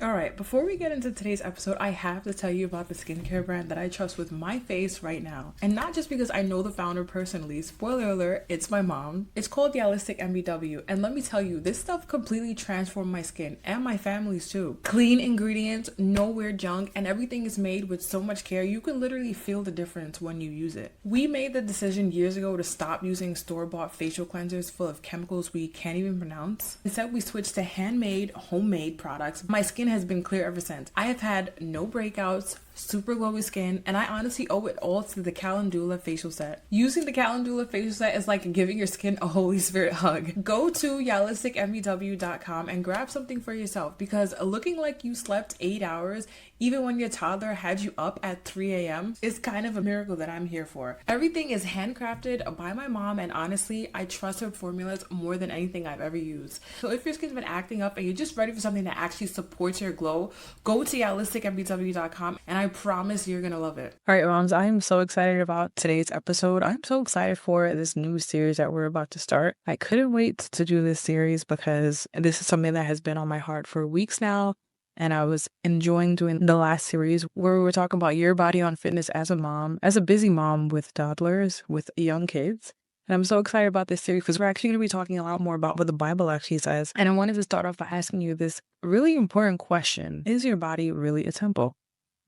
Alright, before we get into today's episode, I have to tell you about the skincare brand that I trust with my face right now. And not just because I know the founder personally, spoiler alert, it's my mom. It's called Realistic MBW, and let me tell you, this stuff completely transformed my skin and my family's too. Clean ingredients, no weird junk, and everything is made with so much care, you can literally feel the difference when you use it. We made the decision years ago to stop using store-bought facial cleansers full of chemicals we can't even pronounce. Instead, we switched to handmade, homemade products. My skin has been clear ever since. I have had no breakouts, super glowy skin, and I honestly owe it all to the Calendula facial set. Using the Calendula facial set is like giving your skin a Holy Spirit hug. Go to realisticmbw.com and grab something for yourself, because looking like you slept 8 hours even when your toddler had you up at 3 a.m. is kind of a miracle that I'm here for. Everything is handcrafted by my mom, and honestly, I trust her formulas more than anything I've ever used. So if your skin's been acting up and you're just ready for something that actually supports your glow, go to realisticmbw.com and I promise you're gonna love it. All right, moms, I am so excited about today's episode. I'm so excited for this new series that we're about to start. I couldn't wait to do this series because this is something that has been on my heart for weeks now. And I was enjoying doing the last series where we were talking about your body on fitness as a mom, as a busy mom with toddlers, with young kids. And I'm so excited about this series because we're actually going to be talking a lot more about what the Bible actually says. And I wanted to start off by asking you this really important question. Is your body really a temple?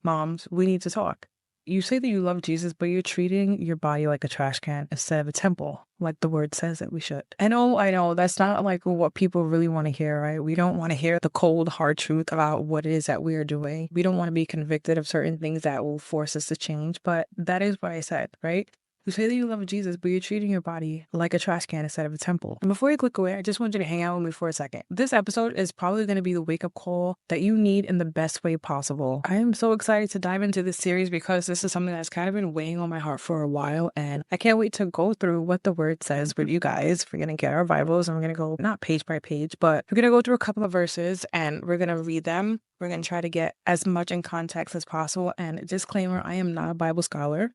Moms, we need to talk. You say that you love Jesus, but you're treating your body like a trash can instead of a temple, like the word says that we should. I know, that's not like what people really want to hear, right? We don't want to hear the cold, hard truth about what it is that we are doing. We don't want to be convicted of certain things that will force us to change, but that is what I said, right? You say that you love Jesus, but you're treating your body like a trash can instead of a temple. And before you click away, I just want you to hang out with me for a second. This episode is probably going to be the wake-up call that you need in the best way possible. I am so excited to dive into this series because this is something that's kind of been weighing on my heart for a while, and I can't wait to go through what the word says with you guys. We're going to get our Bibles, and we're going to go not page by page, but we're going to go through a couple of verses, and we're going to read them. We're going to try to get as much in context as possible. And disclaimer, I am not a Bible scholar.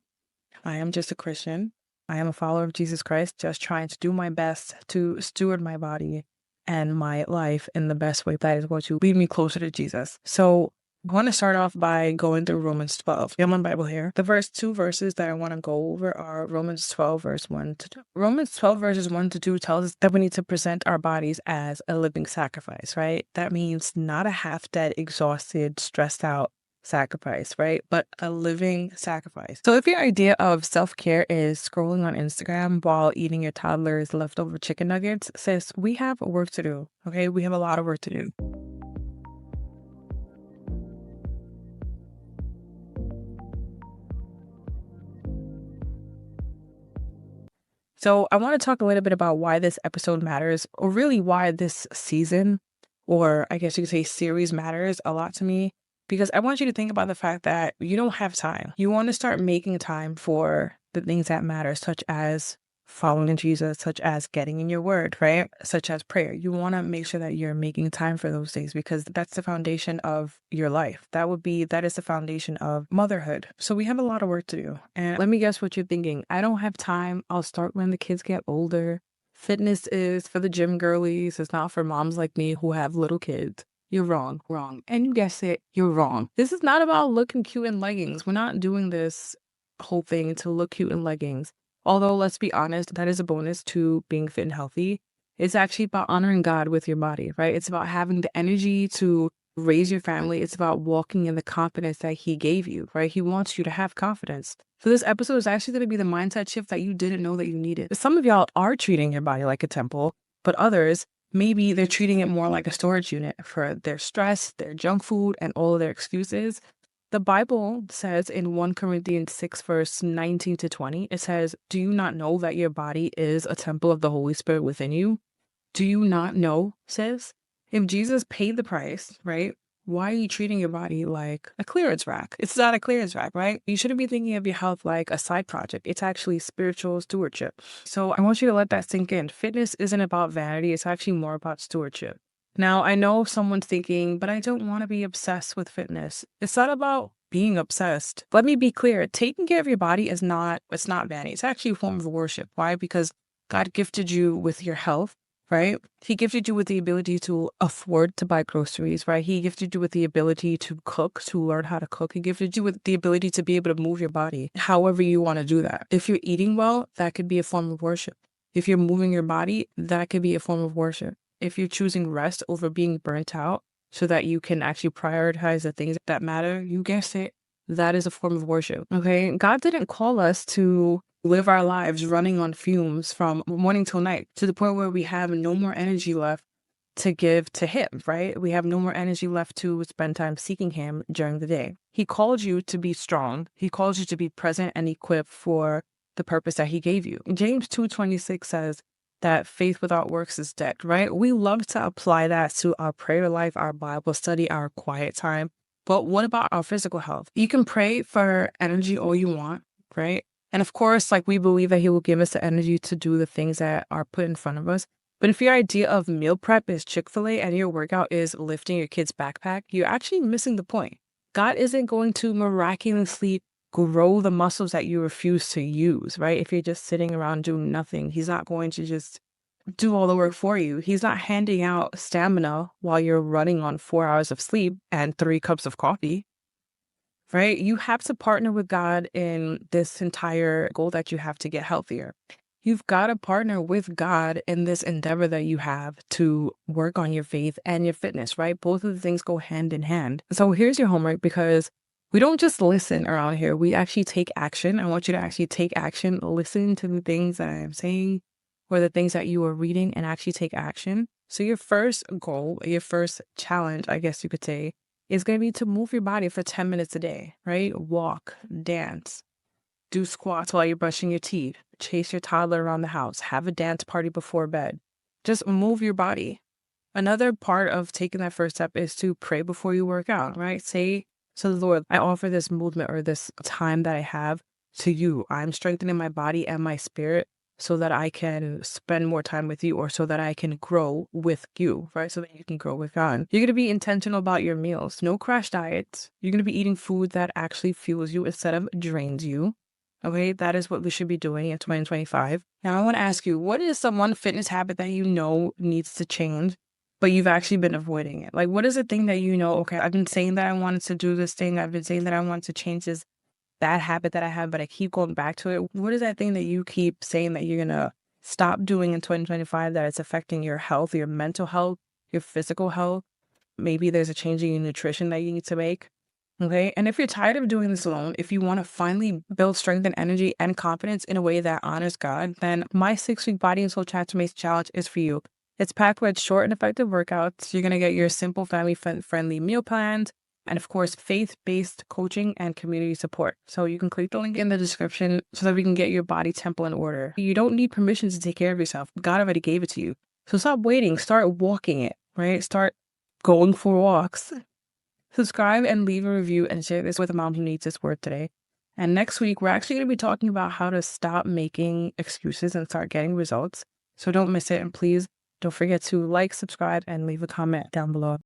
I am just a Christian. I am a follower of Jesus Christ, just trying to do my best to steward my body and my life in the best way that is going to lead me closer to Jesus. So I want to start off by going through Romans 12. I have my Bible here. The first two verses that I want to go over are Romans 12, verse 1 to 2. Romans 12, verses 1 to 2 tells us that we need to present our bodies as a living sacrifice, right? That means not a half-dead, exhausted, stressed out sacrifice, right? But a living sacrifice. So if your idea of self-care is scrolling on Instagram while eating your toddler's leftover chicken nuggets, sis, we have work to do, okay? We have a lot of work to do. So I want to talk a little bit about why this episode matters, or really why this season, or I guess you could say series, matters a lot to me. Because I want you to think about the fact that you don't have time. You want to start making time for the things that matter, such as following Jesus, such as getting in your word, right? Such as prayer. You want to make sure that you're making time for those things because that's the foundation of your life. That is the foundation of motherhood. So we have a lot of work to do. And let me guess what you're thinking. I don't have time. I'll start when the kids get older. Fitness is for the gym girlies. It's not for moms like me who have little kids. You're wrong. And you guessed it, you're wrong. This is not about looking cute in leggings. We're not doing this whole thing to look cute in leggings. Although, let's be honest, that is a bonus to being fit and healthy. It's actually about honoring God with your body, right? It's about having the energy to raise your family. It's about walking in the confidence that He gave you, right? He wants you to have confidence. So this episode is actually going to be the mindset shift that you didn't know that you needed. Some of y'all are treating your body like a temple, but others, maybe they're treating it more like a storage unit for their stress, their junk food, and all of their excuses. The Bible says in 1 Corinthians 6, verse 19 to 20, it says, "Do you not know that your body is a temple of the Holy Spirit within you?" Do you not know, sis? If Jesus paid the price, right? Why are you treating your body like a clearance rack? It's not a clearance rack, right? You shouldn't be thinking of your health like a side project. It's actually spiritual stewardship. So I want you to let that sink in. Fitness isn't about vanity. It's actually more about stewardship. Now, I know someone's thinking, but I don't want to be obsessed with fitness. It's not about being obsessed. Let me be clear. Taking care of your body it's not vanity. It's actually a form of worship. Why? Because God gifted you with your health right? He gifted you with the ability to afford to buy groceries, right? He gifted you with the ability to cook, to learn how to cook. He gifted you with the ability to be able to move your body however you want to do that. If you're eating well, that could be a form of worship. If you're moving your body, that could be a form of worship. If you're choosing rest over being burnt out so that you can actually prioritize the things that matter, you guessed it, that is a form of worship, okay? God didn't call us to live our lives running on fumes from morning till night to the point where we have no more energy left to give to him, right? We have no more energy left to spend time seeking him during the day. He called you to be strong. He calls you to be present and equipped for the purpose that he gave you. James 2:26 says that faith without works is dead, right? We love to apply that to our prayer life, our Bible study, our quiet time. But what about our physical health? You can pray for energy all you want, right? And of course, like we believe that he will give us the energy to do the things that are put in front of us. But if your idea of meal prep is Chick-fil-A and your workout is lifting your kid's backpack, you're actually missing the point. God isn't going to miraculously grow the muscles that you refuse to use, right? If you're just sitting around doing nothing, he's not going to just do all the work for you. He's not handing out stamina while you're running on 4 hours of sleep and 3 cups of coffee. Right? You have to partner with God in this entire goal that you have to get healthier. You've got to partner with God in this endeavor that you have to work on your faith and your fitness, right? Both of the things go hand in hand. So here's your homework, because we don't just listen around here. We actually take action. I want you to actually take action, listen to the things that I am saying or the things that you are reading, and actually take action. So your first goal, your first challenge, I guess you could say, is going to be to move your body for 10 minutes a day, right? Walk, dance, do squats while you're brushing your teeth, chase your toddler around the house, have a dance party before bed. Just move your body. Another part of taking that first step is to pray before you work out, right? Say to the Lord, I offer this movement or this time that I have to you. I'm strengthening my body and my spirit so that I can spend more time with you, or so that I can grow with you, right? So that you can grow with God. You're going to be intentional about your meals. No crash diets. You're going to be eating food that actually fuels you instead of drains you. Okay, that is what we should be doing in 2025. Now, I want to ask you, what is the one fitness habit that you know needs to change, but you've actually been avoiding it? Like, what is the thing that you know, okay, I've been saying that I wanted to do this thing. I've been saying that I want to change this bad habit that I have, but I keep going back to it. What is that thing that you keep saying that you're going to stop doing in 2025 that it's affecting your health, your mental health, your physical health? Maybe there's a change in your nutrition that you need to make. Okay. And if you're tired of doing this alone, if you want to finally build strength and energy and confidence in a way that honors God, then my 6-week Body and Soul Transformation Challenge is for you. It's packed with short and effective workouts. You're going to get your simple family-friendly meal plans, and of course, faith-based coaching and community support. So you can click the link in the description so that we can get your body temple in order. You don't need permission to take care of yourself. God already gave it to you. So stop waiting. Start walking it, right? Start going for walks. Subscribe and leave a review and share this with a mom who needs this word today. And next week, we're actually going to be talking about how to stop making excuses and start getting results. So don't miss it. And please don't forget to like, subscribe, and leave a comment down below.